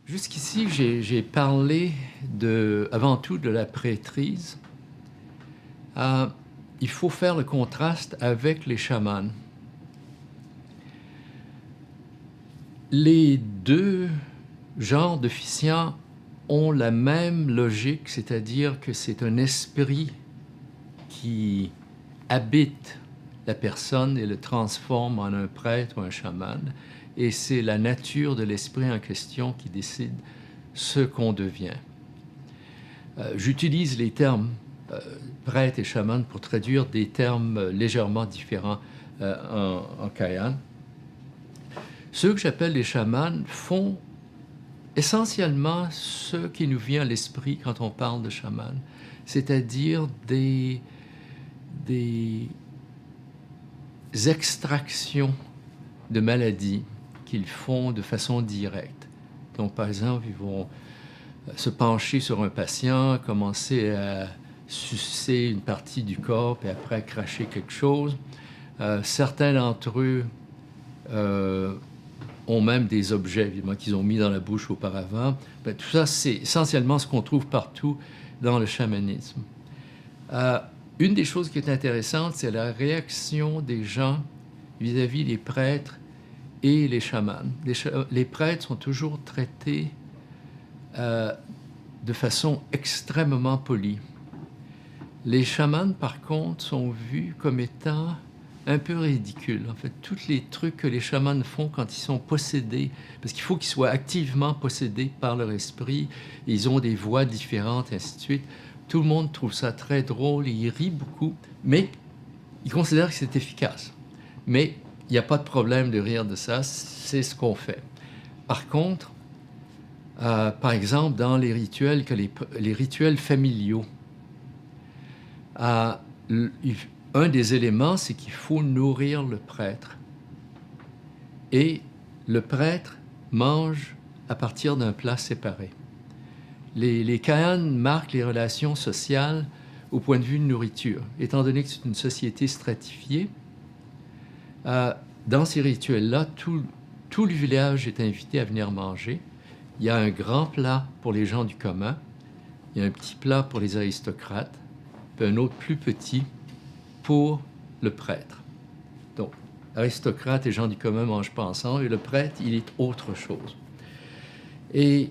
Jusqu'ici, j'ai parlé avant tout de la prêtrise. Il faut faire le contraste avec les chamans. Les deux genres d'officiants ont la même logique, c'est-à-dire que c'est un esprit qui habite la personne et le transforme en un prêtre ou un chaman. Et c'est la nature de l'esprit en question qui décide ce qu'on devient. J'utilise les termes prêtre et chaman pour traduire des termes légèrement différents en Kayan. Ceux que j'appelle les chamans font essentiellement ce qui nous vient à l'esprit quand on parle de chaman, c'est-à-dire des extractions de maladies qu'ils font de façon directe. Donc, par exemple, ils vont se pencher sur un patient, commencer à sucer une partie du corps, et après cracher quelque chose. Certains d'entre eux ont même des objets, évidemment, qu'ils ont mis dans la bouche auparavant. Bien, tout ça, c'est essentiellement ce qu'on trouve partout dans le chamanisme. Une des choses qui est intéressante, c'est la réaction des gens vis-à-vis des prêtres et les chamans. Les prêtres sont toujours traités de façon extrêmement polie. Les chamans, par contre, sont vus comme étant un peu ridicules. En fait, tous les trucs que les chamans font quand ils sont possédés, parce qu'il faut qu'ils soient activement possédés par leur esprit, ils ont des voix différentes, et ainsi de suite. Tout le monde trouve ça très drôle, et ils rient beaucoup, mais ils considèrent que c'est efficace. Mais il n'y a pas de problème de rire de ça, c'est ce qu'on fait. Par contre, par exemple, dans les rituels, les rituels familiaux, un des éléments, c'est qu'il faut nourrir le prêtre. Et le prêtre mange à partir d'un plat séparé. Les Kayan marquent les relations sociales au point de vue de nourriture. Étant donné que c'est une société stratifiée, dans ces rituels-là, tout le village est invité à venir manger. Il y a un grand plat pour les gens du commun, il y a un petit plat pour les aristocrates, puis un autre plus petit pour le prêtre. Donc, aristocrates et gens du commun ne mangent pas ensemble, et le prêtre, il est autre chose. Et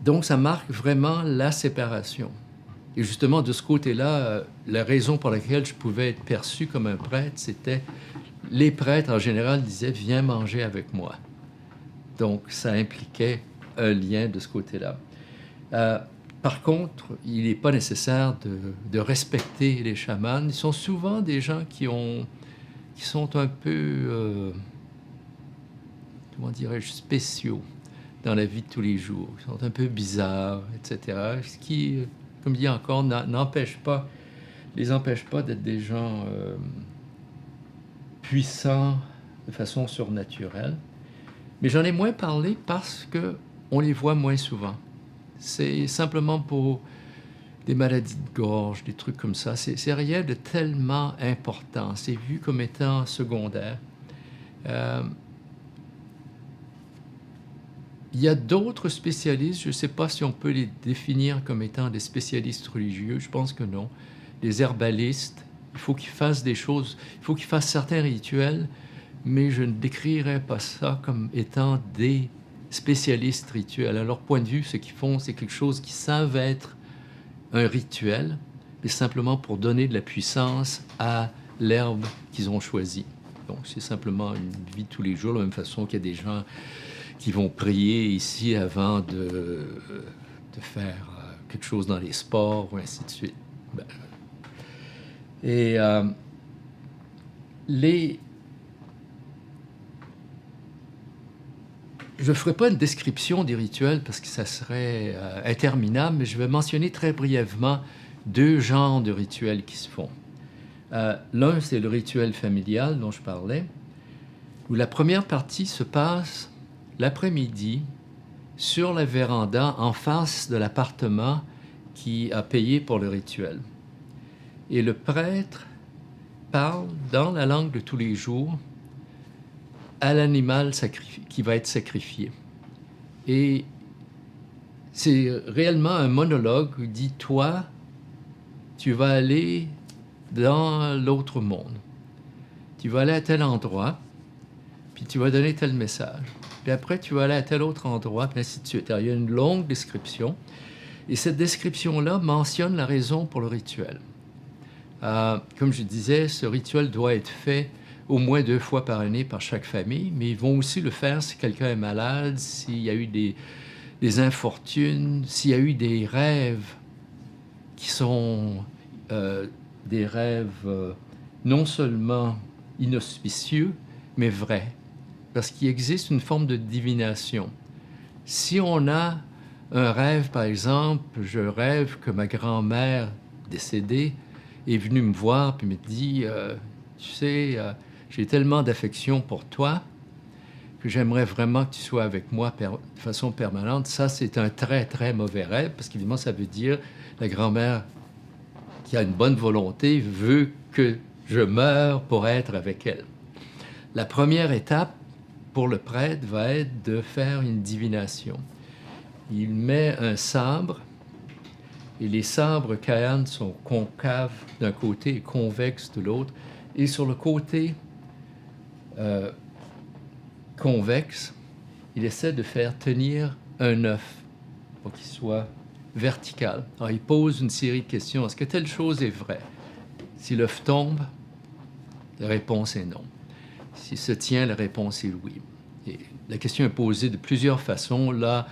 donc, ça marque vraiment la séparation. Et justement, de ce côté-là, la raison pour laquelle je pouvais être perçu comme un prêtre, c'était les prêtres, en général, disaient « Viens manger avec moi ». Donc, ça impliquait un lien de ce côté-là. Par contre, il n'est pas nécessaire de respecter les chamans. Ils sont souvent des gens qui sont un peu, comment dirais-je, spéciaux dans la vie de tous les jours. Ils sont un peu bizarres, etc. Ce qui, comme je dis encore, les empêche pas d'être des gens puissants de façon surnaturelle. Mais j'en ai moins parlé parce qu'on les voit moins souvent. C'est simplement pour des maladies de gorge, des trucs comme ça. C'est rien de tellement important. C'est vu comme étant secondaire. Il y a d'autres spécialistes, je ne sais pas si on peut les définir comme étant des spécialistes religieux, je pense que non. Des herbalistes, il faut qu'ils fassent des choses, il faut qu'ils fassent certains rituels, mais je ne décrirais pas ça comme étant des spécialistes rituels. À leur point de vue, ce qu'ils font, c'est quelque chose qui savent être un rituel, mais simplement pour donner de la puissance à l'herbe qu'ils ont choisie. Donc, c'est simplement une vie de tous les jours, de la même façon qu'il y a des gens qui vont prier ici avant de faire quelque chose dans les sports, ou ainsi de suite. Je ne ferai pas une description des rituels parce que ça serait interminable, mais je vais mentionner très brièvement deux genres de rituels qui se font. L'un, c'est le rituel familial dont je parlais, où la première partie se passe l'après-midi sur la véranda en face de l'appartement qui a payé pour le rituel. Et le prêtre parle dans la langue de tous les jours à l'animal qui va être sacrifié. Et c'est réellement un monologue où il dit, toi, tu vas aller dans l'autre monde. Tu vas aller à tel endroit, puis tu vas donner tel message. Puis après, tu vas aller à tel autre endroit, puis ainsi de suite. Alors, il y a une longue description. Et cette description-là mentionne la raison pour le rituel. Comme je disais, ce rituel doit être fait au moins 2 fois par année par chaque famille, mais ils vont aussi le faire si quelqu'un est malade, s'il y a eu des infortunes, s'il y a eu des rêves qui sont des rêves non seulement inauspicieux, mais vrais. Parce qu'il existe une forme de divination. Si on a un rêve, par exemple, je rêve que ma grand-mère décédée est venue me voir puis me dit tu sais, j'ai tellement d'affection pour toi que j'aimerais vraiment que tu sois avec moi de façon permanente. Ça, c'est un très, très mauvais rêve parce qu'évidemment, ça veut dire la grand-mère qui a une bonne volonté veut que je meure pour être avec elle. La première étape pour le prêtre va être de faire une divination. Il met un sabre, et les sabres Kahan sont concaves d'un côté et convexes de l'autre. Et sur le côté convexe, il essaie de faire tenir un œuf pour qu'il soit vertical. Alors, il pose une série de questions. Est-ce que telle chose est vraie? Si l'œuf tombe, la réponse est non. S'il se tient, la réponse est oui. Et la question est posée de plusieurs façons. Là,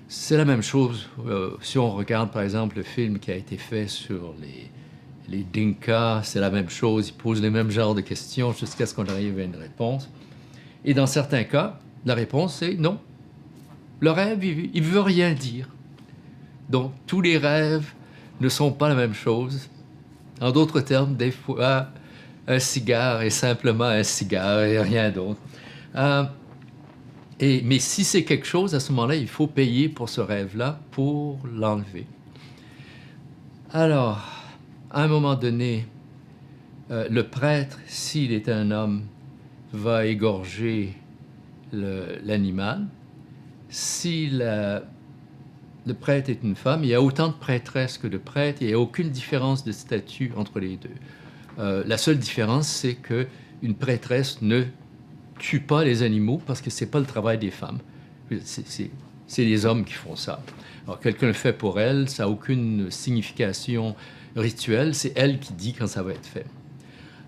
c'est la même chose. Si on regarde, par exemple, le film qui a été fait sur les Dinkas, c'est la même chose. Ils posent les mêmes genres de questions jusqu'à ce qu'on arrive à une réponse. Et dans certains cas, la réponse est non. Le rêve, il ne veut rien dire. Donc, tous les rêves ne sont pas la même chose. En d'autres termes, des fois, un cigare est simplement un cigare et rien d'autre. Mais si c'est quelque chose, à ce moment-là, il faut payer pour ce rêve-là pour l'enlever. Alors, à un moment donné, le prêtre, s'il est un homme, va égorger l'animal. Si le prêtre est une femme, il y a autant de prêtresses que de prêtres, il n'y a aucune différence de statut entre les deux. La seule différence, c'est qu'une prêtresse ne tue pas les animaux parce que ce n'est pas le travail des femmes. C'est les hommes qui font ça. Alors, quelqu'un le fait pour elle, ça n'a aucune signification rituelle, c'est elle qui dit quand ça va être fait.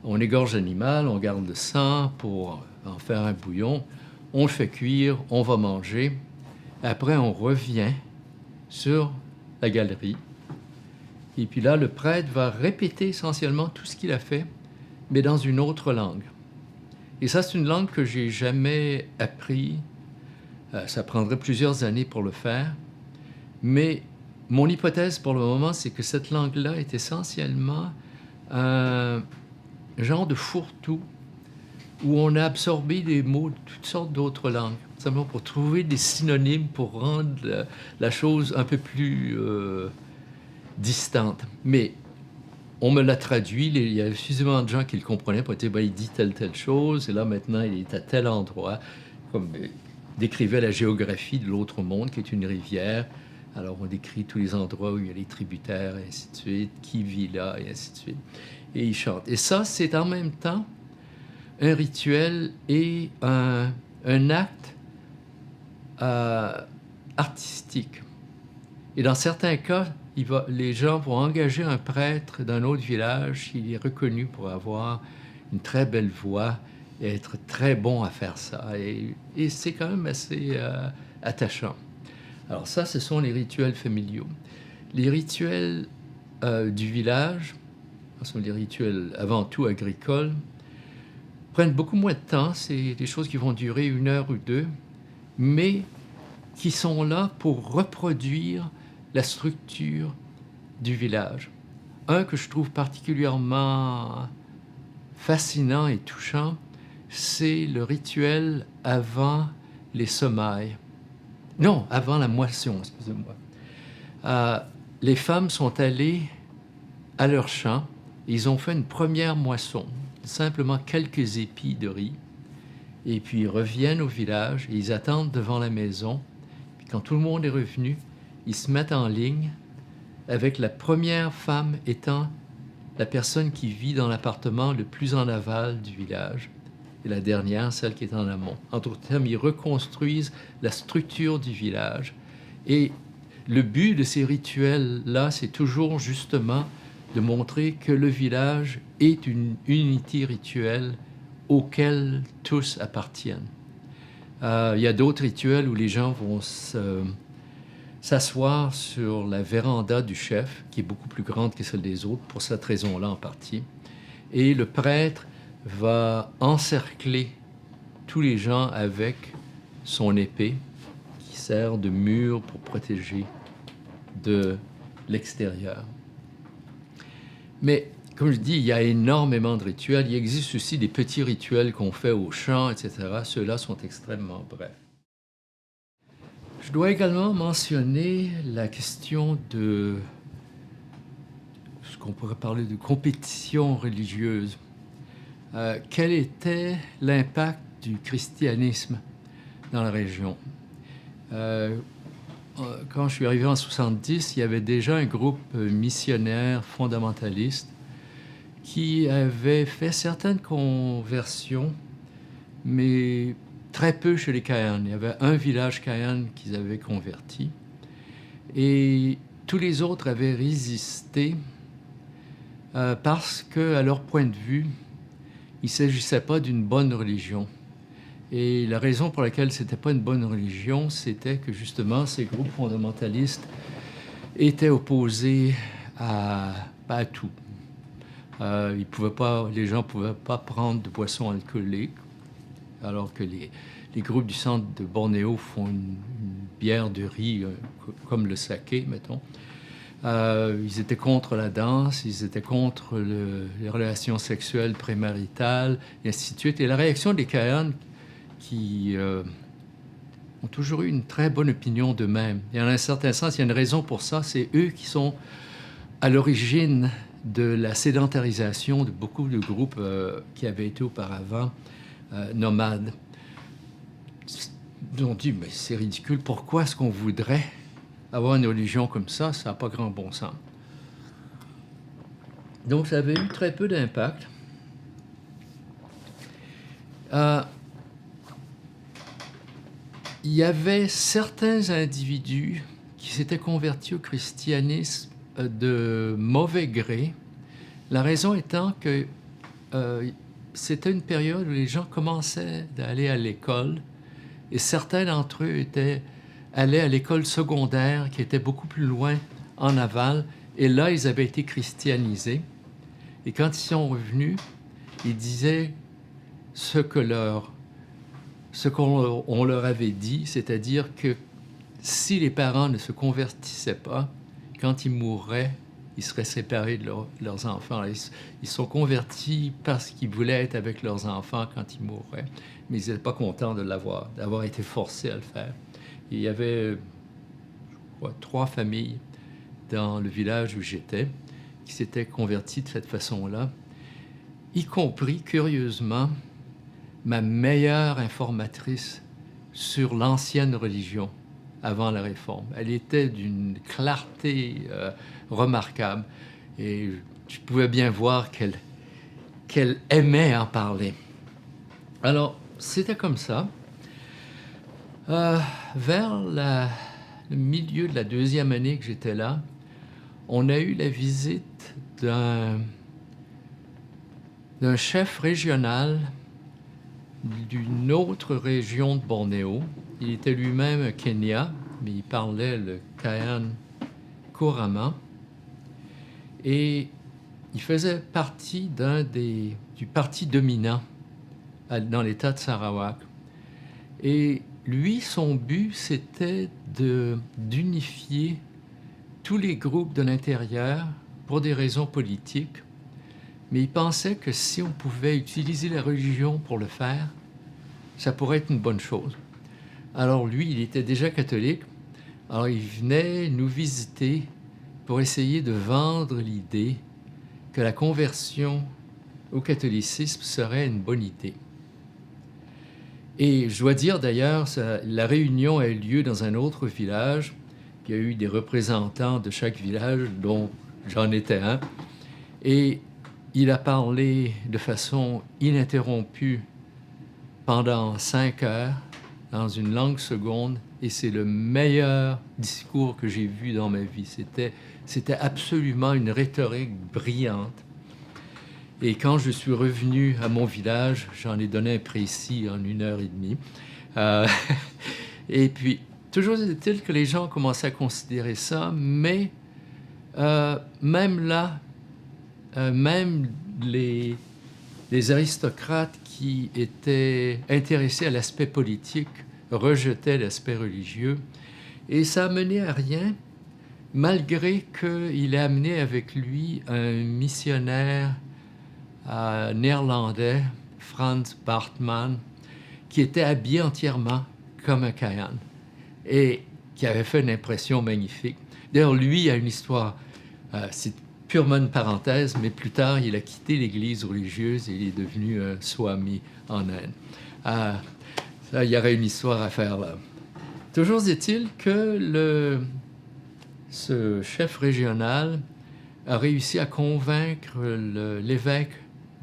On égorge l'animal, on garde le sang pour en faire un bouillon, on le fait cuire, on va manger. Après, on revient sur la galerie. Et puis là, le prêtre va répéter essentiellement tout ce qu'il a fait, mais dans une autre langue. Et ça, c'est une langue que j'ai jamais appris. Ça prendrait plusieurs années pour le faire. Mais mon hypothèse pour le moment, c'est que cette langue-là est essentiellement un genre de fourre-tout où on a absorbé des mots de toutes sortes d'autres langues, simplement pour trouver des synonymes pour rendre la chose un peu plus distante. Mais on me l'a traduit, il y a suffisamment de gens qui le comprenaient pour dire il dit telle chose, et là maintenant il est à tel endroit, comme décrivait la géographie de l'autre monde, qui est une rivière. Alors on décrit tous les endroits où il y a les tributaires, et ainsi de suite, qui vit là, et ainsi de suite. Et il chante. Et ça, c'est en même temps un rituel et un acte artistique. Et dans certains cas, les gens vont engager un prêtre d'un autre village, il est reconnu pour avoir une très belle voix et être très bon à faire ça. Et c'est quand même assez attachant. Alors ça, ce sont les rituels familiaux. Les rituels du village, ce sont des rituels avant tout agricoles, prennent beaucoup moins de temps. C'est des choses qui vont durer 1 heure ou 2, mais qui sont là pour reproduire la structure du village. Un que je trouve particulièrement fascinant et touchant, c'est le rituel avant les semailles. Non, avant la moisson, excusez-moi. Les femmes sont allées à leur champ. Ils ont fait une première moisson, simplement quelques épis de riz. Et puis ils reviennent au village et ils attendent devant la maison. Puis quand tout le monde est revenu, ils se mettent en ligne, avec la première femme étant la personne qui vit dans l'appartement le plus en aval du village, et la dernière, celle qui est en amont. En d'autres termes, ils reconstruisent la structure du village. Et le but de ces rituels-là, c'est toujours justement de montrer que le village est une unité rituelle auquel tous appartiennent. Il y a d'autres rituels où les gens vont s'asseoir sur la véranda du chef, qui est beaucoup plus grande que celle des autres, pour cette raison-là en partie. Et le prêtre va encercler tous les gens avec son épée, qui sert de mur pour protéger de l'extérieur. Mais, comme je dis, il y a énormément de rituels. Il existe aussi des petits rituels qu'on fait au champ, etc. Ceux-là sont extrêmement brefs. Je dois également mentionner la question de ce qu'on pourrait parler de compétition religieuse. Quel était l'impact du christianisme dans la région? Quand je suis arrivé en 70, il y avait déjà un groupe missionnaire fondamentaliste qui avait fait certaines conversions, mais très peu chez les Kayanes. Il y avait un village Kayane qu'ils avaient converti. Et tous les autres avaient résisté parce qu'à leur point de vue, il ne s'agissait pas d'une bonne religion. Et la raison pour laquelle ce n'était pas une bonne religion, c'était que justement, ces groupes fondamentalistes étaient opposés pas à tout. Les gens ne pouvaient pas prendre de boissons alcooliques, alors que les groupes du centre de Bornéo font une bière de riz, comme le saké, mettons. Ils étaient contre la danse, ils étaient contre les relations sexuelles prémaritales, et ainsi de suite. Et la réaction des Kayanes, qui ont toujours eu une très bonne opinion d'eux-mêmes. Et en un certain sens, il y a une raison pour ça. C'est eux qui sont à l'origine de la sédentarisation de beaucoup de groupes qui avaient été auparavant nomades. Ils ont dit, mais c'est ridicule, pourquoi est-ce qu'on voudrait avoir une religion comme ça? Ça n'a pas grand bon sens. Donc, ça avait eu très peu d'impact. Il y avait certains individus qui s'étaient convertis au christianisme de mauvais gré, la raison étant que c'était une période où les gens commençaient à aller à l'école et certains d'entre eux allaient à l'école secondaire qui était beaucoup plus loin en aval, et là, ils avaient été christianisés. Et quand ils sont revenus, ils disaient ce qu'on leur avait dit, c'est-à-dire que si les parents ne se convertissaient pas, quand ils mourraient, ils seraient séparés de leurs enfants. Ils sont convertis parce qu'ils voulaient être avec leurs enfants quand ils mourraient, mais ils n'étaient pas contents d'avoir été forcés à le faire. Et il y avait, je crois, 3 familles dans le village où j'étais qui s'étaient converties de cette façon-là, y compris, curieusement, ma meilleure informatrice sur l'ancienne religion avant la Réforme. Elle était d'une clarté remarquable et je pouvais bien voir qu'elle aimait en parler. Alors, c'était comme ça. Vers le milieu de la 2e année que j'étais là, on a eu la visite d'un chef régional d'une autre région de Bornéo. Il était lui-même Kenya, mais il parlait le Kayan couramment. Et il faisait partie du parti dominant dans l'État de Sarawak. Et lui, son but, c'était d'unifier tous les groupes de l'intérieur pour des raisons politiques. Mais il pensait que si on pouvait utiliser la religion pour le faire, ça pourrait être une bonne chose. Alors lui, il était déjà catholique. Alors il venait nous visiter pour essayer de vendre l'idée que la conversion au catholicisme serait une bonne idée. Et je dois dire d'ailleurs, la réunion a eu lieu dans un autre village. Il y a eu des représentants de chaque village, dont j'en étais un. Et il a parlé de façon ininterrompue pendant 5 heures, dans une langue seconde, et c'est le meilleur discours que j'ai vu dans ma vie. C'était absolument une rhétorique brillante. Et quand je suis revenu à mon village, j'en ai donné un précis en 1 heure et demie. Et puis, toujours est-il que les gens commençaient à considérer ça, mais même là, même les aristocrates qui étaient intéressés à l'aspect politique rejetaient l'aspect religieux. Et ça a mené à rien, malgré qu'il ait amené avec lui un missionnaire néerlandais, Frans Bartman, qui était habillé entièrement comme un Kayan et qui avait fait une impression magnifique. D'ailleurs, lui a une histoire, c'est purement une parenthèse, mais plus tard, il a quitté l'Église religieuse et il est devenu un Swami en Inde. Ça, il y aurait une histoire à faire là. Toujours est-il que ce chef régional a réussi à convaincre l'évêque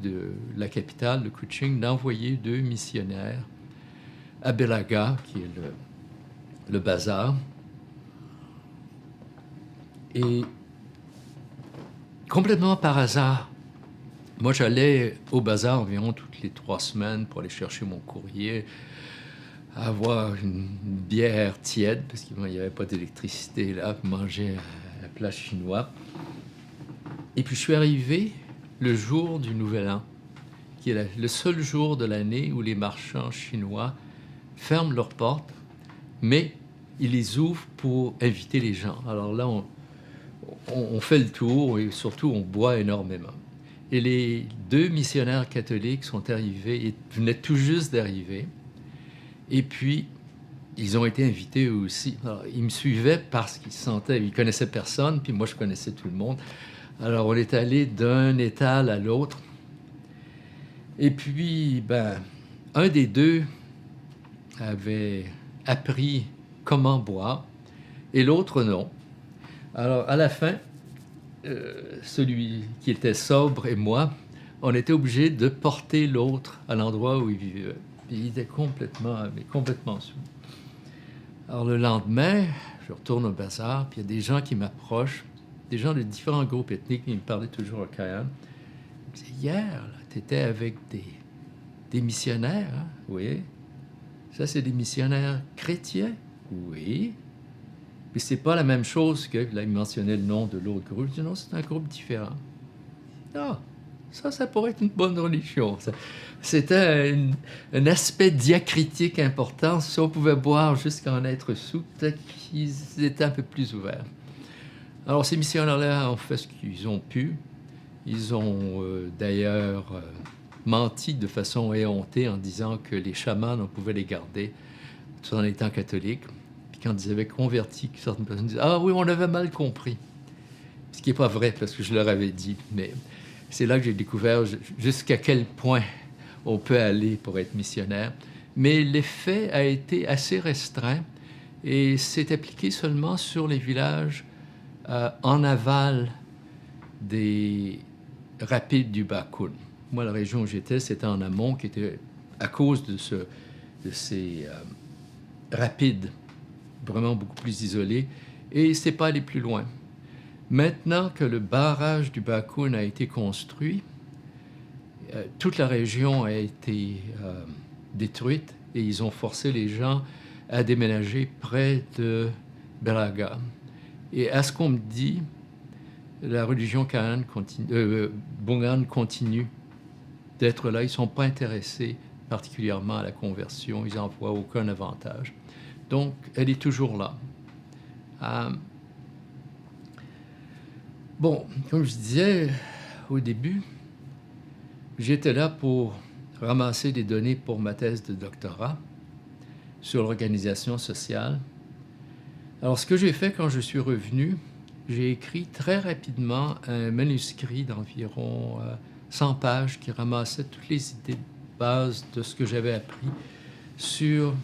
de la capitale, de Kuching, d'envoyer 2 missionnaires à Belaga, qui est le bazar. Et complètement par hasard, moi j'allais au bazar environ toutes les 3 semaines pour aller chercher mon courrier, avoir une bière tiède, parce qu'il n'y avait pas d'électricité là, manger à la place chinoise. Et puis je suis arrivé le jour du Nouvel An, qui est le seul jour de l'année où les marchands chinois ferment leurs portes, mais ils les ouvrent pour inviter les gens. Alors là, on fait le tour et surtout on boit énormément. Et les 2 missionnaires catholiques sont arrivés, ils venaient tout juste d'arriver, et puis ils ont été invités eux aussi. Alors, ils me suivaient parce ils connaissaient personne, puis moi je connaissais tout le monde. Alors, on est allé d'un étal à l'autre. Et puis, un des 2 avait appris comment boire et l'autre non. Alors, à la fin, celui qui était sobre et moi, on était obligés de porter l'autre à l'endroit où il vivait. Puis il était complètement sous. Alors, le lendemain, je retourne au bazar, puis il y a des gens qui m'approchent, des gens de différents groupes ethniques, ils me parlaient toujours au Kayan. Ils me disaient, hier, tu étais avec des missionnaires, hein? Oui. Ça, c'est des missionnaires chrétiens? Oui. Puis c'est pas la même chose que, là, il mentionnait le nom de l'autre groupe. Je dis, non, c'est un groupe différent. Ah, ça pourrait être une bonne religion. C'était un aspect diacritique important. Si on pouvait boire jusqu'à en être sous, peut-être qu'ils étaient un peu plus ouverts. Alors, ces missionnaires-là ont fait ce qu'ils ont pu. Ils ont d'ailleurs menti de façon éhontée en disant que les chamans, on pouvait les garder tout en étant catholiques. Puis quand ils avaient converti, certaines personnes disaient « Ah oui, on avait mal compris ». Ce qui n'est pas vrai, parce que je leur avais dit. Mais c'est là que j'ai découvert jusqu'à quel point on peut aller pour être missionnaire. Mais l'effet a été assez restreint et s'est appliqué seulement sur les villages en aval des rapides du Bakun. Moi, la région où j'étais, c'était en amont, qui était à cause de ces rapides vraiment beaucoup plus isolés, et c'est pas allé plus loin. Maintenant que le barrage du Bakun a été construit, toute la région a été détruite et ils ont forcé les gens à déménager près de Belaga. Et à ce qu'on me dit, la religion Bungan continue d'être là. Ils ne sont pas intéressés particulièrement à la conversion. Ils n'en voient aucun avantage. Donc, elle est toujours là. Bon, comme je disais au début, j'étais là pour ramasser des données pour ma thèse de doctorat. sur l'organisation sociale. Alors, ce que j'ai fait quand je suis revenu, j'ai écrit très rapidement un manuscrit d'environ 100 pages qui ramassait toutes les idées de base de ce que j'avais appris sur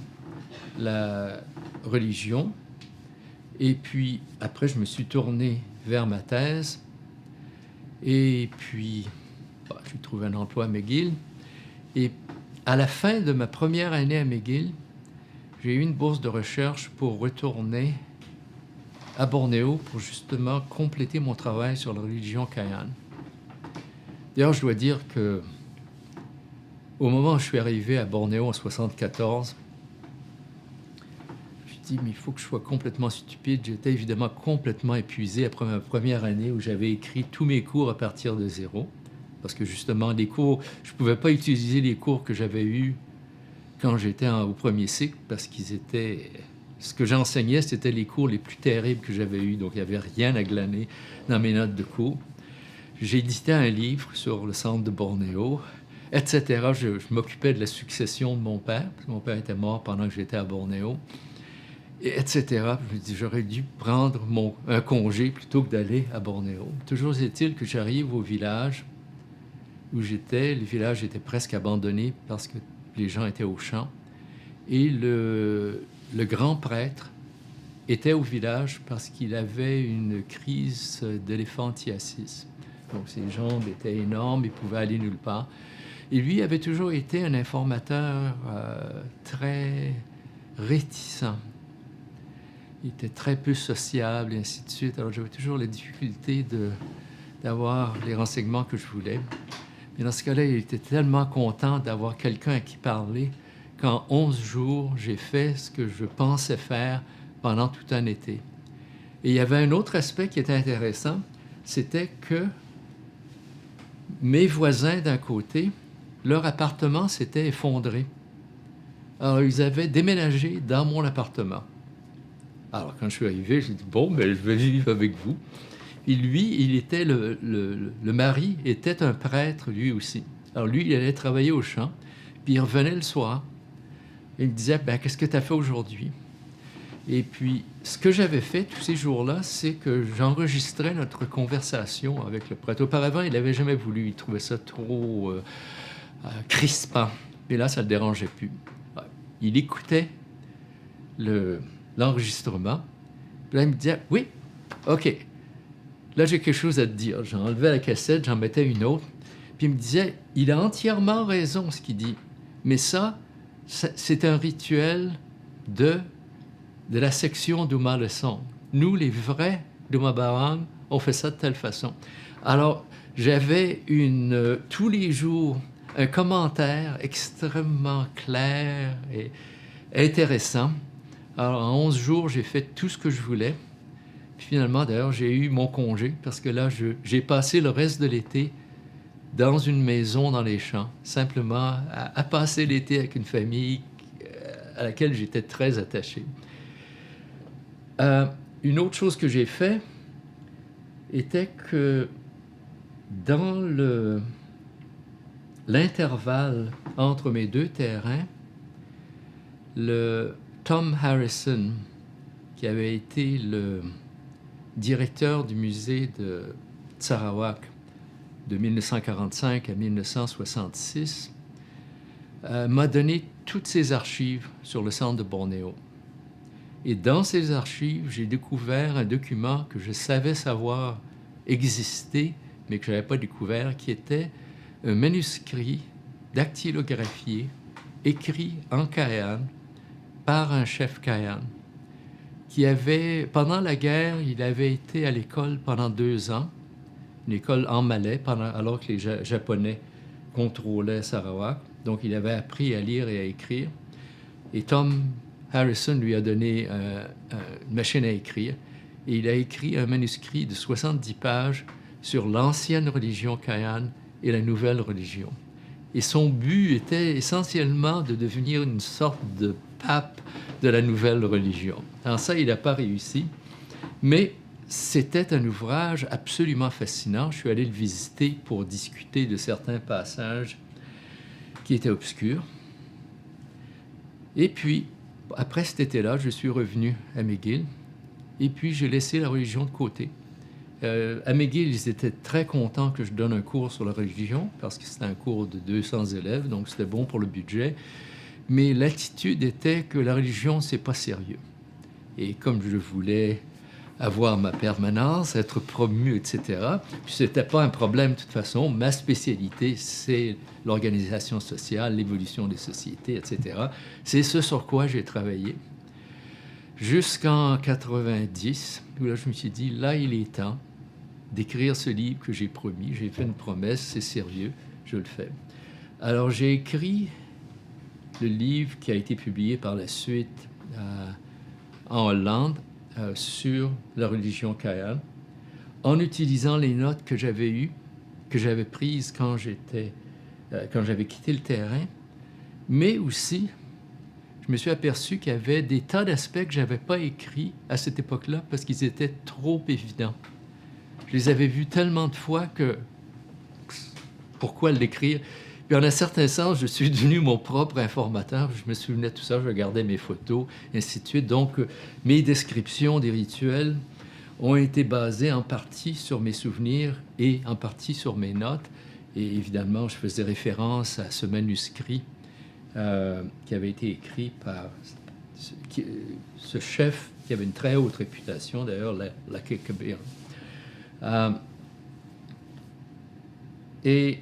la religion. Et puis, après, je me suis tourné vers ma thèse. Et puis, j'ai trouvé un emploi à McGill. Et à la fin de ma première année à McGill, j'ai eu une bourse de recherche pour retourner à Bornéo pour justement compléter mon travail sur la religion Kayan. D'ailleurs, je dois dire que au moment où je suis arrivé à Bornéo en 1974, je me suis dit, mais il faut que je sois complètement stupide. J'étais évidemment complètement épuisé après ma première année où j'avais écrit tous mes cours à partir de zéro. Parce que justement, les cours, je ne pouvais pas utiliser les cours que j'avais eus quand j'étais au premier cycle parce qu'ils étaient... Ce que j'enseignais, c'était les cours les plus terribles que j'avais eus. Donc, il n'y avait rien à glaner dans mes notes de cours. J'ai édité un livre sur le centre de Bornéo, etc. Je m'occupais de la succession de mon père, parce que mon père était mort pendant que j'étais à Bornéo, etc. Je me dis, j'aurais dû prendre un congé plutôt que d'aller à Bornéo. Toujours est-il que j'arrive au village où j'étais. Le village était presque abandonné parce que les gens étaient au champ. Et le grand prêtre était au village parce qu'il avait une crise d'éléphantiasis. Donc, ses jambes étaient énormes, il pouvait aller nulle part. Et lui avait toujours été un informateur très réticent. Il était très peu sociable, et ainsi de suite. Alors, j'avais toujours la difficulté d'avoir les renseignements que je voulais. Mais dans ce cas-là, il était tellement content d'avoir quelqu'un à qui parler qu'en 11 jours, j'ai fait ce que je pensais faire pendant tout un été. Et il y avait un autre aspect qui était intéressant, c'était que mes voisins d'un côté, leur appartement s'était effondré. Alors, ils avaient déménagé dans mon appartement. Alors, quand je suis arrivé, j'ai dit, bon, ben, je vais vivre avec vous. Et lui, il était le mari était un prêtre, lui aussi. Alors, lui, il allait travailler au champ, puis il revenait le soir. Il me disait, ben, qu'est-ce que tu as fait aujourd'hui? Et puis, ce que j'avais fait tous ces jours-là, c'est que j'enregistrais notre conversation avec le prêtre. Auparavant, il n'avait jamais voulu. Il trouvait ça trop crispant. Et là, ça ne le dérangeait plus. Il écoutait l'enregistrement. Puis là, il me disait, oui, OK, là, j'ai quelque chose à te dire. J'enlevais la cassette, j'en mettais une autre. Puis il me disait, il a entièrement raison, ce qu'il dit. Mais ça, c'est un rituel de la section d'Ouma Leçon. Nous, les vrais d'Ouma Barang, on fait ça de telle façon. Alors, j'avais tous les jours un commentaire extrêmement clair et intéressant. Alors, en 11 jours, j'ai fait tout ce que je voulais. Puis finalement, d'ailleurs, j'ai eu mon congé parce que là, j'ai passé le reste de l'été dans une maison dans les champs, simplement à passer l'été avec une famille à laquelle j'étais très attaché. Une autre chose que j'ai fait était que dans l'intervalle entre mes deux terrains, le Tom Harrison, qui avait été le directeur du musée de Sarawak de 1945 à 1966, m'a donné toutes ses archives sur le centre de Bornéo. Et dans ces archives, j'ai découvert un document que je savais savoir exister, mais que je n'avais pas découvert, qui était un manuscrit dactylographié, écrit en Kayan, par un chef Kayan, qui avait, pendant la guerre, il avait été à l'école pendant 2 ans, une école en malais, alors que les Japonais contrôlaient Sarawak. Donc, il avait appris à lire et à écrire. Et Tom Harrison lui a donné une machine à écrire. Et il a écrit un manuscrit de 70 pages sur l'ancienne religion Kayan et la nouvelle religion. Et son but était essentiellement de devenir une sorte de pape de la nouvelle religion. Alors ça, il n'a pas réussi, mais c'était un ouvrage absolument fascinant. Je suis allé le visiter pour discuter de certains passages qui étaient obscurs. Et puis, Après cet été-là, je suis revenu à McGill et puis j'ai laissé la religion de côté. À McGill, ils étaient très contents que je donne un cours sur la religion parce que c'était un cours de 200 élèves, donc c'était bon pour le budget. Mais l'attitude était que la religion, c'est pas sérieux. Et comme je voulais avoir ma permanence, être promu, etc., puis c'était pas un problème de toute façon. Ma spécialité, c'est l'organisation sociale, l'évolution des sociétés, etc. C'est ce sur quoi j'ai travaillé. Jusqu'en 90, où là, je me suis dit, là, il est temps d'écrire ce livre que j'ai promis. J'ai fait une promesse, c'est sérieux, je le fais. Alors, j'ai écrit le livre qui a été publié par la suite en Hollande sur la religion Kayan, en utilisant les notes que j'avais eues, que j'avais prises quand j'avais quitté le terrain, mais aussi je me suis aperçu qu'il y avait des tas d'aspects que je n'avais pas écrits à cette époque-là parce qu'ils étaient trop évidents. Je les avais vus tellement de fois que pourquoi l'écrire? Puis en un certain sens, je suis devenu mon propre informateur. Je me souvenais de tout ça, je regardais mes photos, et ainsi de suite. Donc, mes descriptions des rituels ont été basées en partie sur mes souvenirs et en partie sur mes notes. Et évidemment, je faisais référence à ce manuscrit qui avait été écrit par ce chef qui avait une très haute réputation, d'ailleurs, Lake Kabir. Et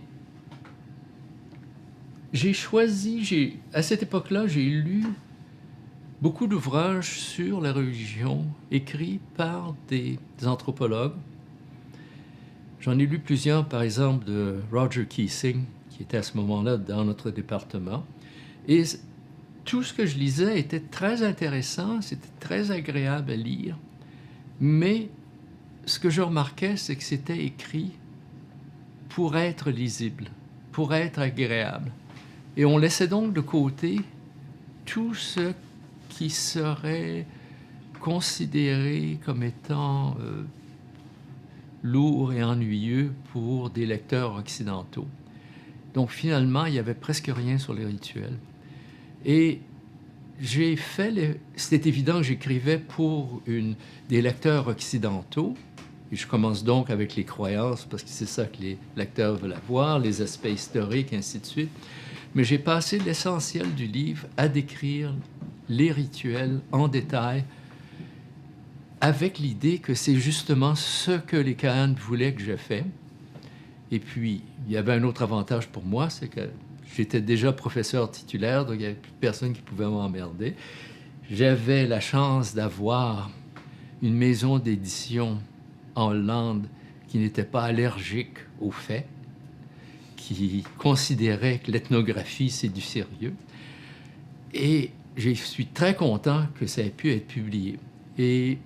j'ai choisi, à cette époque-là, j'ai lu beaucoup d'ouvrages sur la religion écrits par des anthropologues. J'en ai lu plusieurs, par exemple, de Roger Keesing, qui était à ce moment-là dans notre département. Et tout ce que je lisais était très intéressant, c'était très agréable à lire, mais ce que je remarquais, c'est que c'était écrit pour être lisible, pour être agréable. Et on laissait donc de côté tout ce qui serait considéré comme étant lourd et ennuyeux pour des lecteurs occidentaux. Donc finalement, il n'y avait presque rien sur les rituels. Et c'était évident que j'écrivais pour des lecteurs occidentaux. Et je commence donc avec les croyances, parce que c'est ça que les lecteurs veulent avoir, les aspects historiques, ainsi de suite. Mais j'ai passé l'essentiel du livre à décrire les rituels en détail, avec l'idée que c'est justement ce que les Kahanes voulaient que je fasse. Et puis, il y avait un autre avantage pour moi, c'est que j'étais déjà professeur titulaire, donc il n'y avait plus personne qui pouvait m'emmerder. J'avais la chance d'avoir une maison d'édition en Hollande qui n'était pas allergique aux faits, qui considérait que l'ethnographie, c'est du sérieux. Et je suis très content que ça ait pu être publié. Et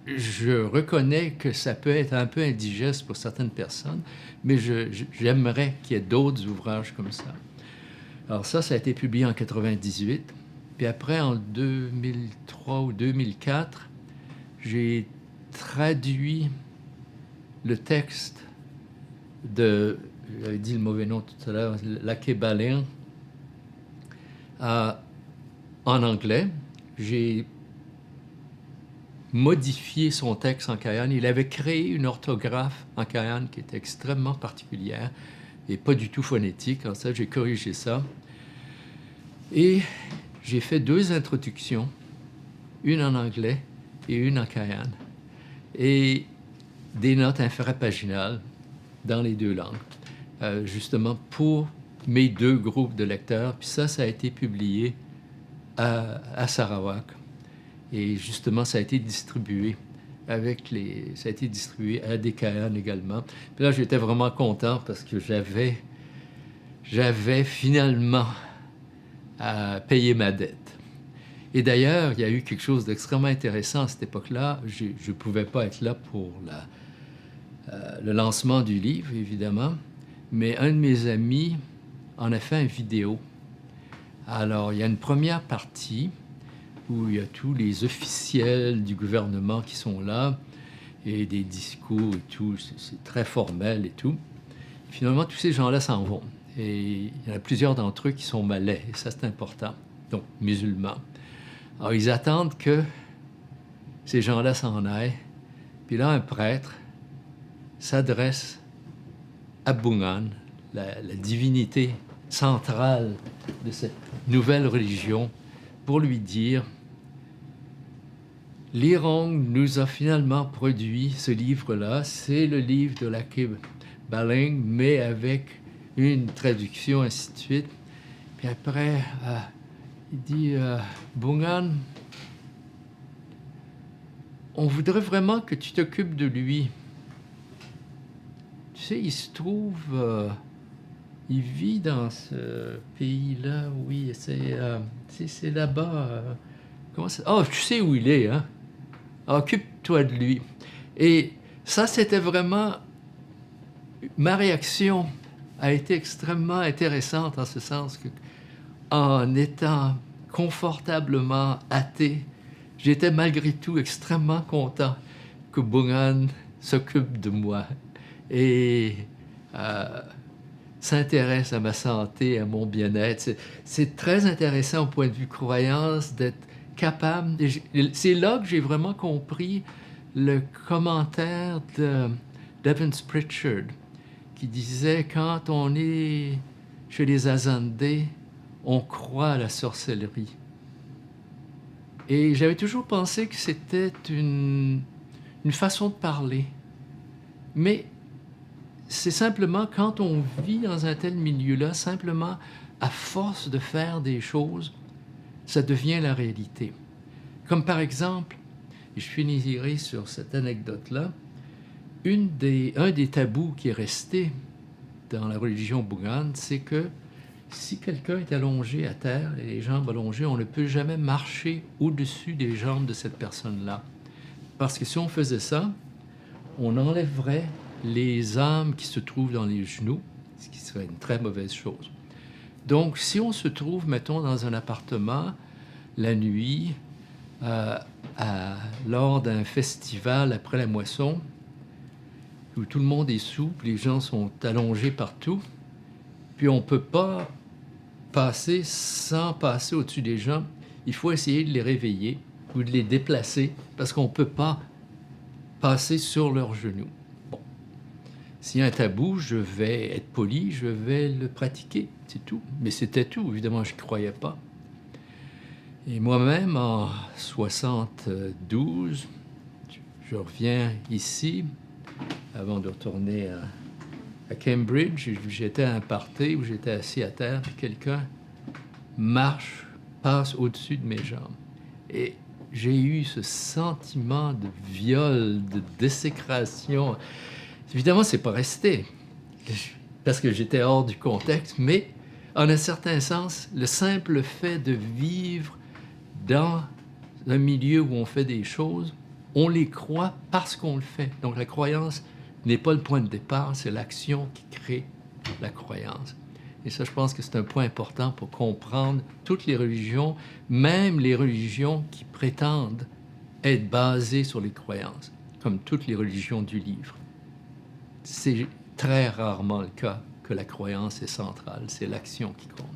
je reconnais que ça peut être un peu indigeste pour certaines personnes, mais j'aimerais qu'il y ait d'autres ouvrages comme ça. Alors ça a été publié en 98. Puis après, en 2003 ou 2004, j'ai traduit le texte de, j'avais dit le mauvais nom tout à l'heure, Lake Balin, en anglais. J'ai modifié son texte en Kayan. Il avait créé une orthographe en Kayan qui était extrêmement particulière et pas du tout phonétique. En ça, j'ai corrigé ça. Et j'ai fait 2 introductions, une en anglais et une en Kayan. Et des notes infrapaginales dans les 2 langues, justement pour mes 2 groupes de lecteurs. Puis ça a été publié à Sarawak. Et justement, ça a été distribué ça a été distribué à des Kahanes également. Puis là, j'étais vraiment content parce que j'avais finalement à payer ma dette. Et d'ailleurs, il y a eu quelque chose d'extrêmement intéressant à cette époque-là. Je ne pouvais pas être là pour le lancement du livre, évidemment, mais un de mes amis en a fait une vidéo. Alors, il y a une première partie où il y a tous les officiels du gouvernement qui sont là, et des discours et tout, c'est très formel et tout. Finalement, tous ces gens-là s'en vont. Et il y en a plusieurs d'entre eux qui sont malais, et ça, c'est important, donc musulmans. Alors, ils attendent que ces gens-là s'en aillent. Puis là, un prêtre s'adresse à Bungan, la divinité centrale de cette nouvelle religion, pour lui dire: Lirong nous a finalement produit ce livre-là. C'est le livre de Lakib Baling, mais avec une traduction, ainsi de suite. Puis après, il dit: Bungan, on voudrait vraiment que tu t'occupes de lui. Tu sais, il se trouve... il vit dans ce pays-là, oui, c'est là-bas. Comment ça... Oh, tu sais où il est, hein? Occupe-toi de lui. Et ça, c'était vraiment... Ma réaction a été extrêmement intéressante en ce sens que, en étant confortablement athée, j'étais malgré tout extrêmement content que Bungan s'occupe de moi et s'intéresse à ma santé, à mon bien-être. C'est très intéressant au point de vue croyance d'être capable... C'est là que j'ai vraiment compris le commentaire d'Evans Pritchard qui disait: quand on est chez les Azandés, on croit à la sorcellerie. Et j'avais toujours pensé que c'était une façon de parler. Mais c'est simplement quand on vit dans un tel milieu-là, simplement à force de faire des choses, ça devient la réalité. Comme par exemple, et je finirai sur cette anecdote-là, un des tabous qui est resté dans la religion Bungan, c'est que si quelqu'un est allongé à terre, et les jambes allongées, on ne peut jamais marcher au-dessus des jambes de cette personne-là. Parce que si on faisait ça, on enlèverait les âmes qui se trouvent dans les genoux, ce qui serait une très mauvaise chose. Donc, si on se trouve, mettons, dans un appartement la nuit, lors d'un festival après la moisson, où tout le monde est souple, les gens sont allongés partout, puis on ne peut pas passer sans passer au-dessus des gens, il faut essayer de les réveiller ou de les déplacer parce qu'on ne peut pas passer sur leurs genoux. Bon. S'il y a un tabou, je vais être poli, je vais le pratiquer, c'est tout. Mais c'était tout, évidemment, je n'y croyais pas. Et moi-même, en 72, je reviens ici, avant de retourner à Cambridge. J'étais à un party où j'étais assis à terre, puis quelqu'un passe au-dessus de mes jambes. Et j'ai eu ce sentiment de viol, de désécration. Évidemment, c'est pas resté, parce que j'étais hors du contexte, mais en un certain sens, le simple fait de vivre dans un milieu où on fait des choses, on les croit parce qu'on le fait. Donc la croyance n'est pas le point de départ, c'est l'action qui crée la croyance. Et ça, je pense que c'est un point important pour comprendre toutes les religions, même les religions qui prétendent être basées sur les croyances, comme toutes les religions du livre. C'est très rarement le cas que la croyance est centrale, c'est l'action qui compte.